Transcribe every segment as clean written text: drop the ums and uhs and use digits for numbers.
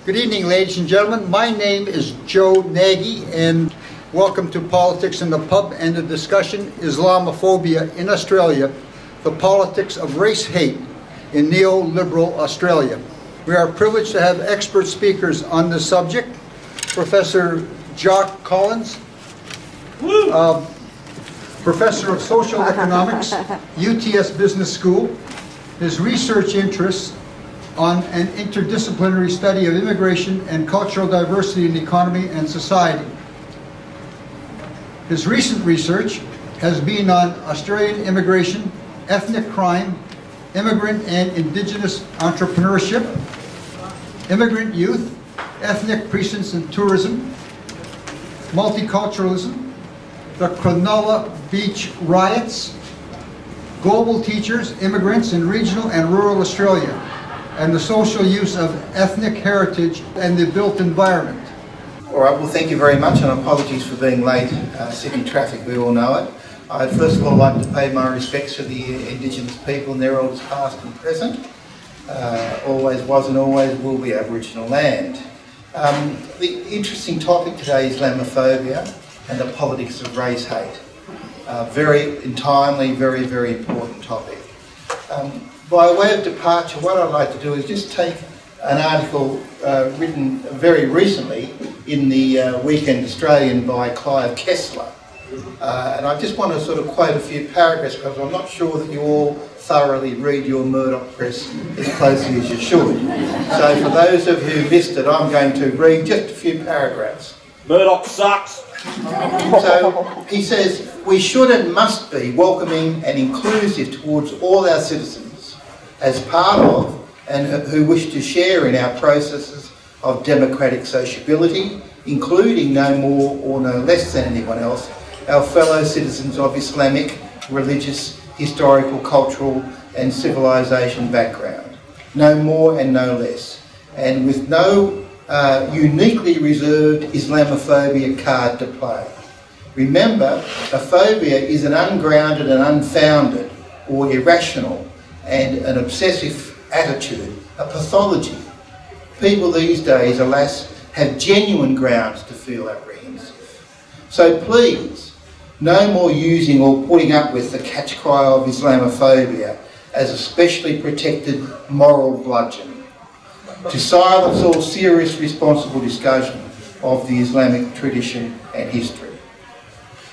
Good evening, ladies and gentlemen. My name is Joe Nagy, and welcome to Politics in the Pub and the discussion, Islamophobia in Australia, the politics of race hate in neoliberal Australia. We are privileged to have expert speakers on this subject. Professor Jock Collins, Professor of Social Economics, UTS Business School. His research interests on an interdisciplinary study of immigration and cultural diversity in the economy and society. His recent research has been on Australian immigration, ethnic crime, immigrant and Indigenous entrepreneurship, immigrant youth, ethnic precincts and tourism, multiculturalism, the Cronulla Beach riots, global teachers, immigrants in regional and rural Australia, and the social use of ethnic heritage and the built environment. All right, well, thank you very much, and apologies for being late. Sydney traffic, we all know it. I'd first of all like to pay my respects to the Indigenous people and their elders past and present. Always was and always will be Aboriginal land. The interesting topic today is Islamophobia and the politics of race hate. Very timely, very important topic. By way of departure, what I'd like to do is just take an article written very recently in the Weekend Australian by Clive Kessler. And I just want to sort of quote a few paragraphs because I'm not sure that you all thoroughly read your Murdoch press as closely as you should. So for those of you who missed it, I'm going to read just a few paragraphs. Murdoch sucks! So he says, we should and must be welcoming and inclusive towards all our citizens as part of and who wish to share in our processes of democratic sociability, including no more or no less than anyone else, our fellow citizens of Islamic, religious, historical, cultural and civilization background. No more and no less. And with no uniquely reserved Islamophobia card to play. Remember, a phobia is an ungrounded and unfounded or irrational and an obsessive attitude, a pathology. People these days, alas, have genuine grounds to feel apprehensive. So please, no more using or putting up with the catch cry of Islamophobia as a specially protected moral bludgeon, to silence all serious responsible discussion of the Islamic tradition and history.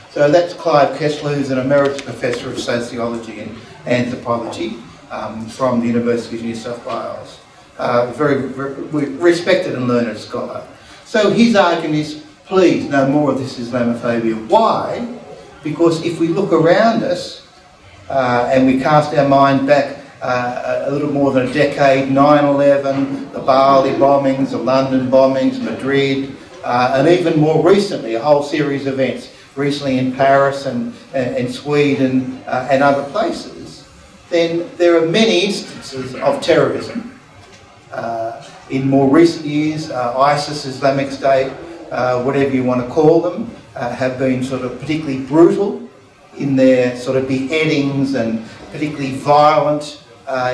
So that's Clive Kessler, who's an emeritus professor of sociology and anthropology from the University of New South Wales. Very respected and learned scholar. So his argument is, please, no more of this Islamophobia. Why? Because if we look around us and we cast our mind back a little more than a decade, 9/11, the Bali bombings, the London bombings, Madrid, and even more recently, a whole series of events, recently in Paris and Sweden and other places, then there are many instances of terrorism. In more recent years, ISIS, Islamic State, whatever you want to call them, have been sort of particularly brutal in their sort of beheadings and particularly violent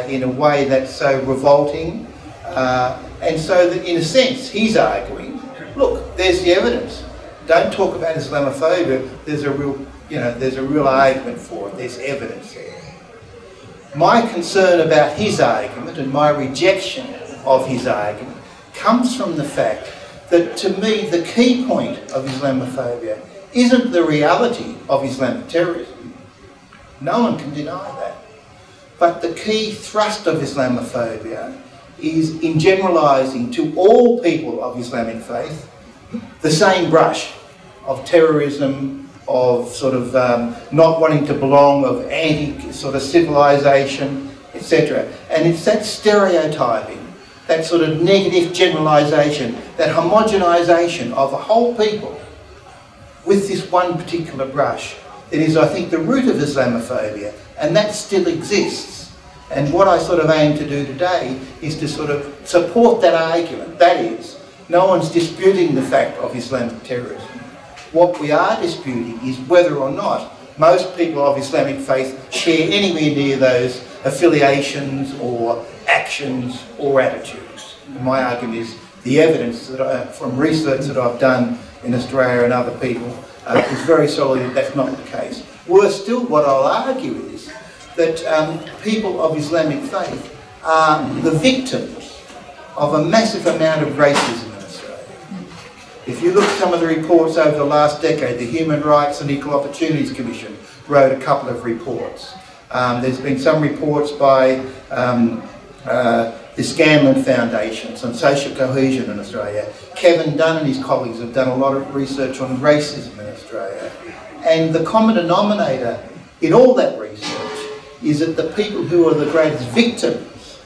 in a way that's so revolting. And so that in a sense, he's arguing, look, there's the evidence. Don't talk about Islamophobia. There's a real, there's a real argument for it. There's evidence there. My concern about his argument and my rejection of his argument comes from the fact that, to me, the key point of Islamophobia isn't the reality of Islamic terrorism. No one can deny that. But the key thrust of Islamophobia is in generalising to all people of Islamic faith the same brush of terrorism, of sort of not wanting to belong, of anti-sort of civilization, etc. And it's that stereotyping, that sort of negative generalisation, that homogenisation of a whole people with this one particular brush that is, I think, the root of Islamophobia, and that still exists. And what I sort of aim to do today is to sort of support that argument. That is, no one's disputing the fact of Islamic terrorism. What we are disputing is whether or not most people of Islamic faith share anywhere near those affiliations or actions or attitudes. And my argument is the evidence that from research that I've done in Australia and other people is very solid that that's not the case. Worse still, what I'll argue is that people of Islamic faith are the victims of a massive amount of racism in Australia. If you look at some of the reports over the last decade, the Human Rights and Equal Opportunities Commission wrote a couple of reports. There's been some reports by the Scanlon Foundation on social cohesion in Australia. Kevin Dunn and his colleagues have done a lot of research on racism in Australia. And the common denominator in all that research is that the people who are the greatest victims,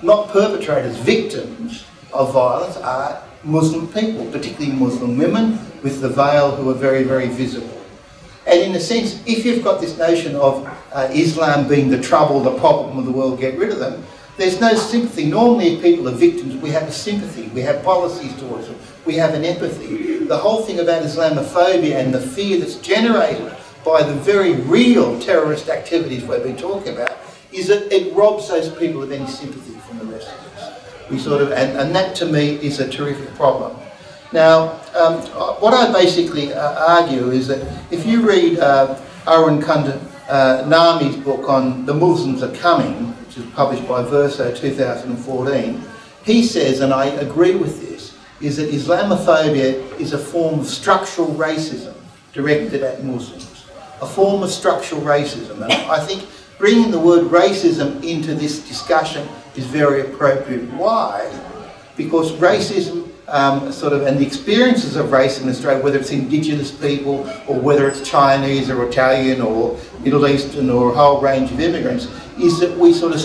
not perpetrators, victims of violence are Muslim people, particularly Muslim women with the veil who are very, very visible. And in a sense, if you've got this notion of Islam being the trouble, the problem of the world, get rid of them, there's no sympathy. Normally if people are victims, we have a sympathy, we have policies towards them, we have an empathy. The whole thing about Islamophobia and the fear that's generated by the very real terrorist activities we've been talking about is that it robs those people of any sympathy from the rest of us. We sort of, and that to me is a terrific problem. Now, what I basically argue is that if you read Arun Kunda Nami's book on The Muslims Are Coming, which is published by Verso 2014, he says, and I agree with this, is that Islamophobia is a form of structural racism directed at Muslims. A form of structural racism. And I think bringing the word racism into this discussion is very appropriate. Why? Because racism and the experiences of race in Australia, whether it's Indigenous people or whether it's Chinese or Italian or Middle Eastern or a whole range of immigrants, is that we sort of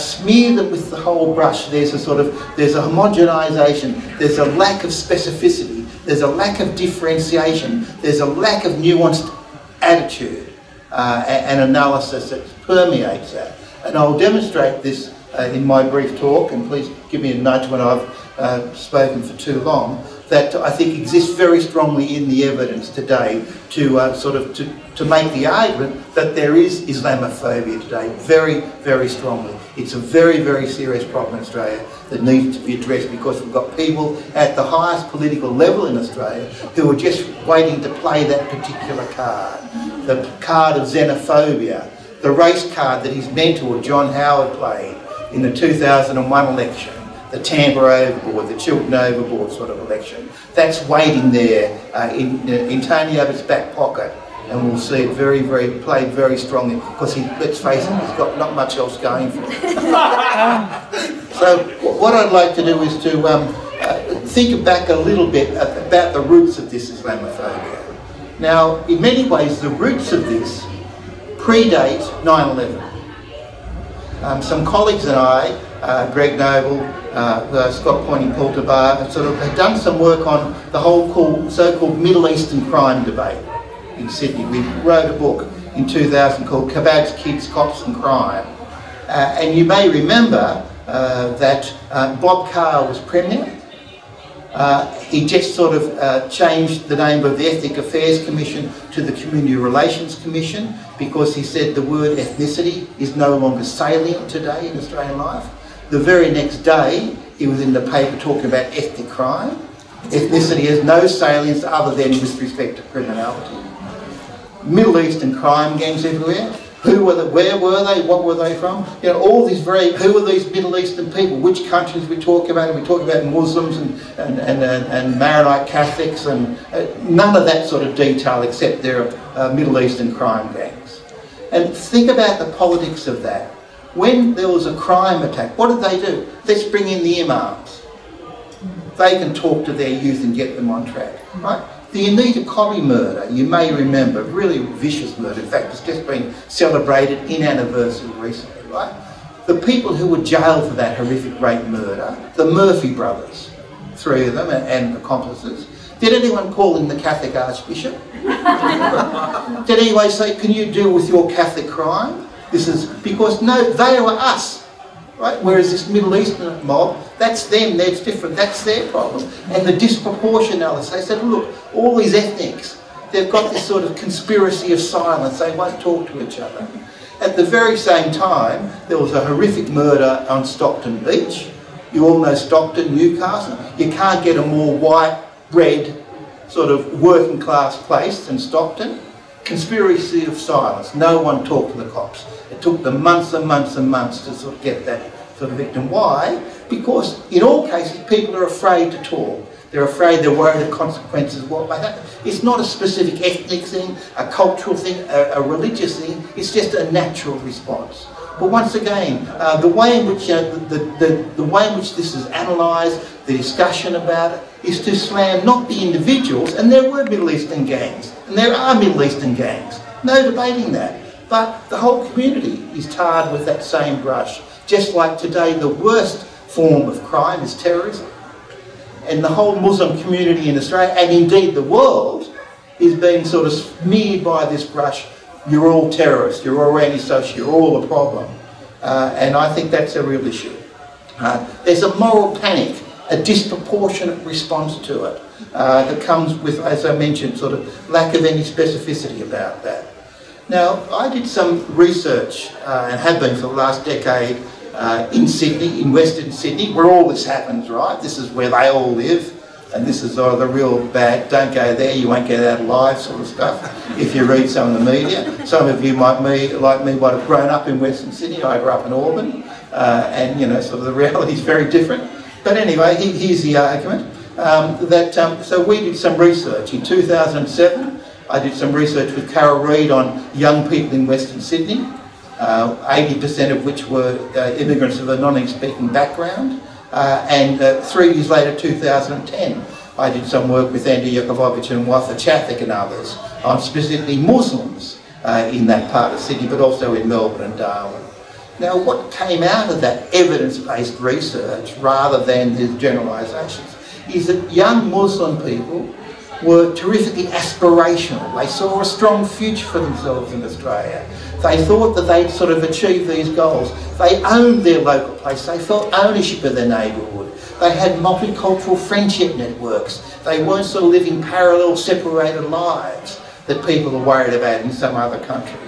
smear them with the whole brush. There's a homogenisation, there's a lack of specificity, there's a lack of differentiation, there's a lack of nuanced attitude and analysis that permeates that. And I'll demonstrate this in my brief talk, and please give me a nudge when I've spoken for too long, that I think exists very strongly in the evidence today to make the argument that there is Islamophobia today, very, very strongly. It's a very, very serious problem in Australia that needs to be addressed because we've got people at the highest political level in Australia who are just waiting to play that particular card, the card of xenophobia, the race card that his mentor John Howard played in the 2001 election, the Tampa overboard, the Chiltern overboard sort of election. That's waiting there in Tony Abbott's back pocket, and we'll see it played very strongly because let's face it, he's got not much else going for him. So what I'd like to do is to think back a little bit about the roots of this Islamophobia. Now, in many ways, the roots of this predate 9/11. Some colleagues and I, Greg Noble, Scott Pointing-Pulterbar, have done some work on the whole so-called Middle Eastern crime debate in Sydney. We wrote a book in 2000 called Kebabs, Kids, Cops and Crime. And you may remember that Bob Carr was Premier. He just changed the name of the Ethnic Affairs Commission to the Community Relations Commission because he said the word ethnicity is no longer salient today in Australian life. The very next day, he was in the paper talking about ethnic crime. Ethnicity has no salience other than with respect to criminality. Middle Eastern crime gangs everywhere. Who were they? Where were they? What were they from? You know, all these who are these Middle Eastern people? Which countries we talk about? And we talk about Muslims and Maronite Catholics and none of that sort of detail except their Middle Eastern crime gangs. And think about the politics of that. When there was a crime attack, what did they do? Let's bring in the imams. They can talk to their youth and get them on track, right? The Anita Cobby murder, you may remember, really vicious murder. In fact, it's just been celebrated in anniversary recently, right? The people who were jailed for that horrific rape murder, the Murphy brothers, three of them and accomplices. Did anyone call in the Catholic Archbishop? Did anyone say, can you deal with your Catholic crime? This is because, no, they were us, right? Whereas this Middle Eastern mob, that's them, that's different, that's their problem. And the disproportionality, they said, look, all these ethnics, they've got this sort of conspiracy of silence, they won't talk to each other. At the very same time, there was a horrific murder on Stockton Beach You all know Stockton, Newcastle. You can't get a more white, red, sort of working class place than Stockton. Conspiracy of silence. No one talked to the cops. It took them months and months and months to sort of get that sort of victim. Why? Because in all cases people are afraid to talk. They're afraid, they're worried of consequences of what might happen. It's not a specific ethnic thing, a cultural thing, a religious thing. It's just a natural response. But once again, the way in which the way in which this is analysed, the discussion about it, is to slam not the individuals, and there were Middle Eastern gangs, and there are Middle Eastern gangs, no debating that, but the whole community is tarred with that same brush. Just like today, the worst form of crime is terrorism, and the whole Muslim community in Australia, and indeed the world, is being sort of smeared by this brush. You're all terrorists, you're all antisocial, you're all a problem. And I think that's a real issue. There's a moral panic, a disproportionate response to it that comes with, as I mentioned, sort of lack of any specificity about that. Now, I did some research, and have been for the last decade, in Sydney, in Western Sydney, where all this happens, right? This is where they all live. And this is the real bad, don't go there, you won't get out alive sort of stuff, if you read some of the media. Some of you like me, might have grown up in Western Sydney. I grew up in Auburn, and you know, sort of the reality is very different. But anyway, here's the argument, so we did some research. In 2007, I did some research with Carol Reid on young people in Western Sydney, 80% of which were immigrants of a non-English speaking background. And 3 years later, 2010, I did some work with Andy Yakovovich and Watha Chathik and others on specifically Muslims in that part of Sydney, but also in Melbourne and Darwin. Now, what came out of that evidence-based research, rather than the generalisations, is that young Muslim people were terrifically aspirational. They saw a strong future for themselves in Australia. They thought that they'd sort of achieved these goals. They owned their local place. They felt ownership of their neighbourhood. They had multicultural friendship networks. They weren't sort of living parallel, separated lives that people are worried about in some other countries.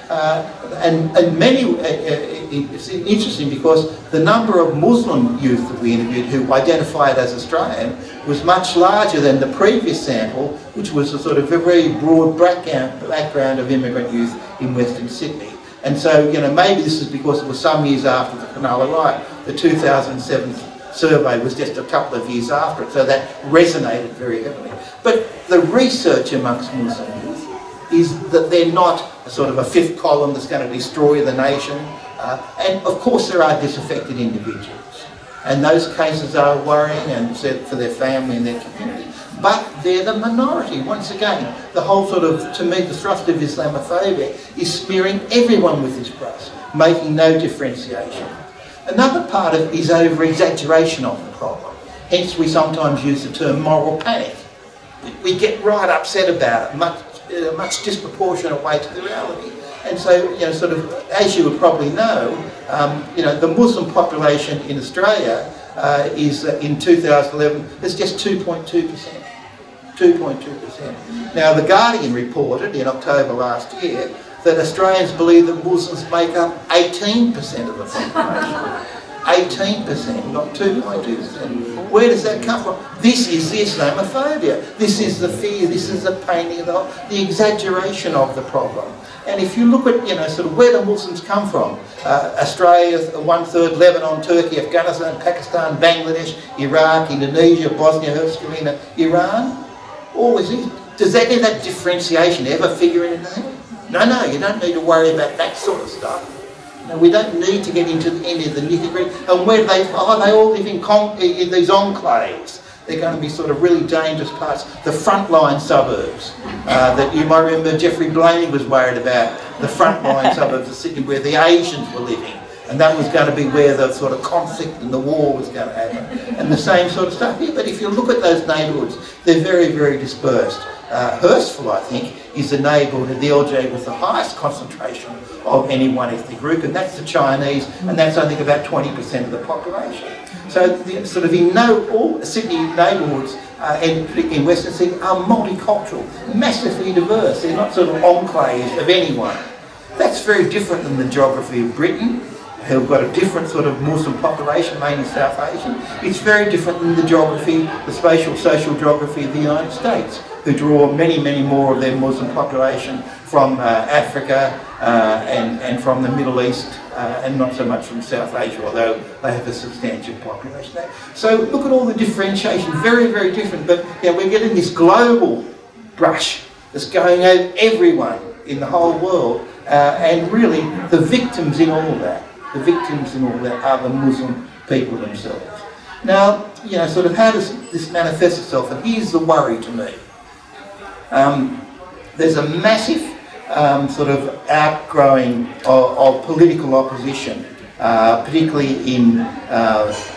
And many, it's interesting because the number of Muslim youth that we interviewed who identified as Australian was much larger than the previous sample, which was a sort of a very broad background of immigrant youth in Western Sydney. And so, you know, maybe this is because it was some years after the Cronulla riot. The 2007 survey was just a couple of years after it, so that resonated very heavily. But the research amongst Muslim youth is that they're not a sort of a fifth column that's going to destroy the nation. And of course there are disaffected individuals. And those cases are worrying and for their family and their community. But they're the minority. Once again, the whole sort of, to me, the thrust of Islamophobia is smearing everyone with this brush, making no differentiation. Another part of it is over-exaggeration of the problem. Hence we sometimes use the term moral panic. We get right upset about it, in a much disproportionate way to the reality. And so, you know, sort of, as you would probably know, you know, the Muslim population in Australia is, in 2011, is just 2.2%. 2.2%. Now, The Guardian reported in October last year that Australians believe that Muslims make up 18% of the population. 18%, not 2.2%. Where does that come from? This is the Islamophobia. This is the fear. This is the painting of the exaggeration of the problem. And if you look at, you know, sort of where the Muslims come from, Australia, 1/3, Lebanon, Turkey, Afghanistan, Pakistan, Bangladesh, Iraq, Indonesia, Bosnia, Herzegovina, Iran, all this. Does that differentiation ever figure in anything? No, you don't need to worry about that sort of stuff. No, we don't need to get into any of the nitty-gritty. And where they all live in these enclaves. They're going to be sort of really dangerous parts, the frontline suburbs that you might remember Jeffrey Blaney was worried about, the frontline suburbs of Sydney where the Asians were living, and that was going to be where the sort of conflict and the war was going to happen, and the same sort of stuff here. But if you look at those neighbourhoods, they're very, very dispersed. Hurstville, I think, is the neighbourhood, the LJ with the highest concentration of any one ethnic group, and that's the Chinese, and that's I think about 20% of the population. So sort of all Sydney neighbourhoods, and particularly in Western Sydney, are multicultural, massively diverse. They're not sort of enclaves of anyone. That's very different than the geography of Britain, who've got a different sort of Muslim population, mainly South Asian. It's very different than the geography, the spatial, social geography of the United States, who draw many, many more of their Muslim population from Africa and from the Middle East, and not so much from South Asia, although they have a substantial population there. So look at all the differentiation, very, very different. But we're getting this global brush that's going over everyone in the whole world, and really the victims in all that, are the Muslim people themselves. Now, sort of how does this manifest itself? And here's the worry to me. There's a massive sort of outgrowing of political opposition, particularly in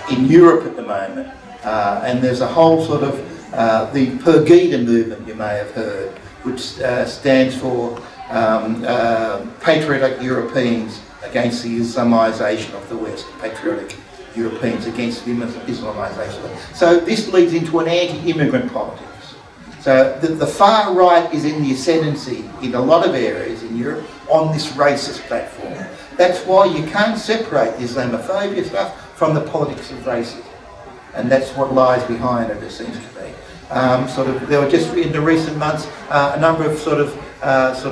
Europe at the moment. And there's a whole sort of the Pegida movement, you may have heard, which stands for patriotic Europeans against the Islamisation of the West, patriotic Europeans against the Islamisation. So this leads into an anti-immigrant politics. So the far right is in the ascendancy in a lot of areas in Europe on this racist platform. That's why you can't separate the Islamophobia stuff from the politics of racism. And that's what lies behind it, it seems to be. There were just in the recent months a number of sort of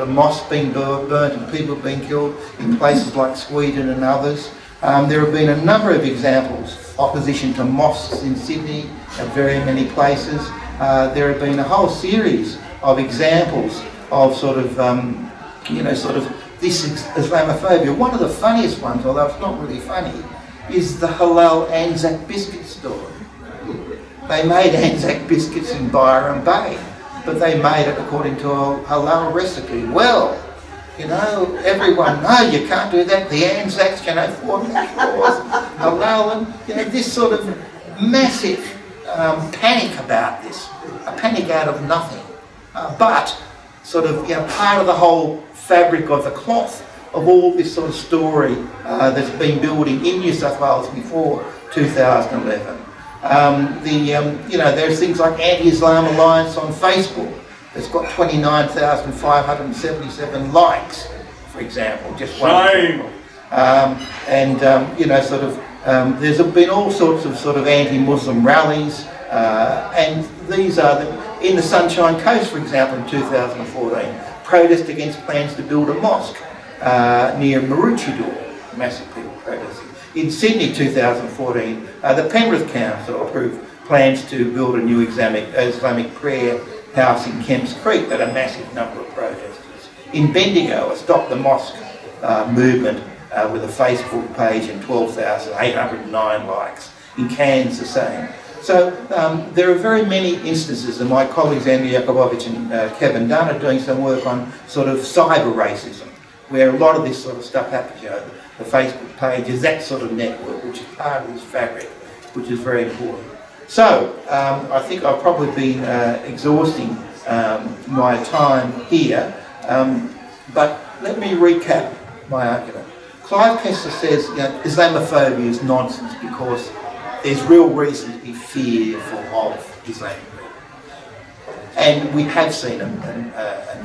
mosques being burnt and people being killed in places like Sweden and others. There have been a number of examples, opposition to mosques in Sydney at very many places. There have been a whole series of examples of this Islamophobia. One of the funniest ones, although it's not really funny, is the halal Anzac biscuit story. They made Anzac biscuits in Byron Bay, but they made it according to a halal recipe. Well, everyone, no, you can't do that. The Anzacs, form laws, halal, and this sort of massive panic about this, a panic out of nothing, but sort of part of the whole fabric of the cloth of all this sort of story that's been building in New South Wales before 2011. There's things like Anti-Islam Alliance on Facebook that's got 29,577 likes, for example, just one example. There's been all sorts of anti-Muslim rallies, and these are in the Sunshine Coast, for example, in 2014, protest against plans to build a mosque near Maroochydore, massive people protesting. In Sydney 2014, the Penrith Council approved plans to build a new Islamic prayer house in Kemps Creek, but a massive number of protesters. In Bendigo, a Stop the Mosque movement with a Facebook page and 12,809 likes. In Cairns, the same. So there are very many instances, and my colleagues Andy Jakubowicz and Kevin Dunn are doing some work on sort of cyber racism, where a lot of this sort of stuff happens. The Facebook page is that sort of network, which is part of this fabric, which is very important. So I think I've probably been exhausting my time here, but let me recap my argument. Clive Kessler says Islamophobia is nonsense because there's real reason to be fearful of Islamic people. And we have seen an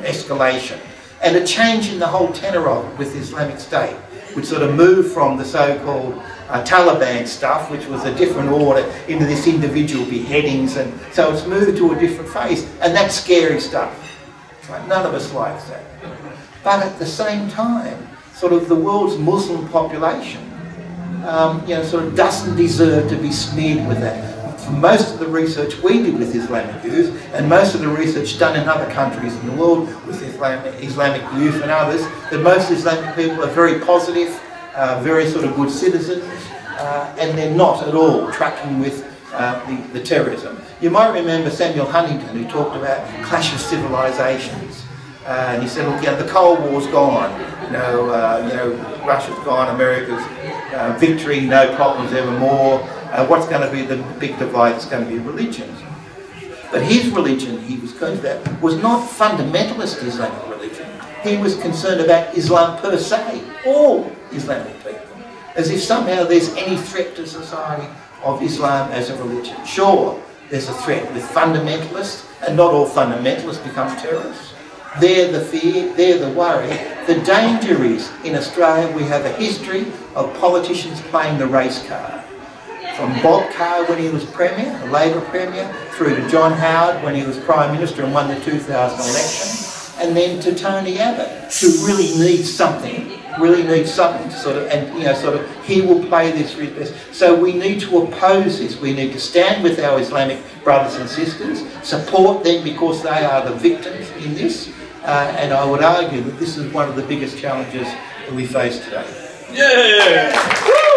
escalation and a change in the whole tenor of it with the Islamic State, which sort of moved from the so-called Taliban stuff, which was a different order, into this individual beheadings, and so it's moved to a different phase, and that's scary stuff. Right? None of us likes that. But at the same time, sort of the world's Muslim population, sort of doesn't deserve to be smeared with that. For most of the research we did with Islamic youth, and most of the research done in other countries in the world with Islamic youth and others, that most Islamic people are very positive, very sort of good citizens, and they're not at all tracking with the terrorism. You might remember Samuel Huntington, who talked about clash of civilizations. And he said, look, the Cold War's gone. Russia's gone, America's victory, no problems evermore. What's going to be the big divide? It's going to be religions. But his religion, he was concerned about, was not fundamentalist Islamic religion. He was concerned about Islam per se, all Islamic people, as if somehow there's any threat to society of Islam as a religion. Sure, there's a threat with fundamentalists, and not all fundamentalists become terrorists. They're the fear, they're the worry. The danger is, in Australia, we have a history of politicians playing the race card. From Bob Carr when he was Premier, a Labor Premier, through to John Howard when he was Prime Minister and won the 2000 election, and then to Tony Abbott, who really needs something to sort of, and you know, sort of, he will play this with us. So we need to oppose this. We need to stand with our Islamic brothers and sisters, support them because they are the victims in this, and I would argue that this is one of the biggest challenges that we face today. Yeah!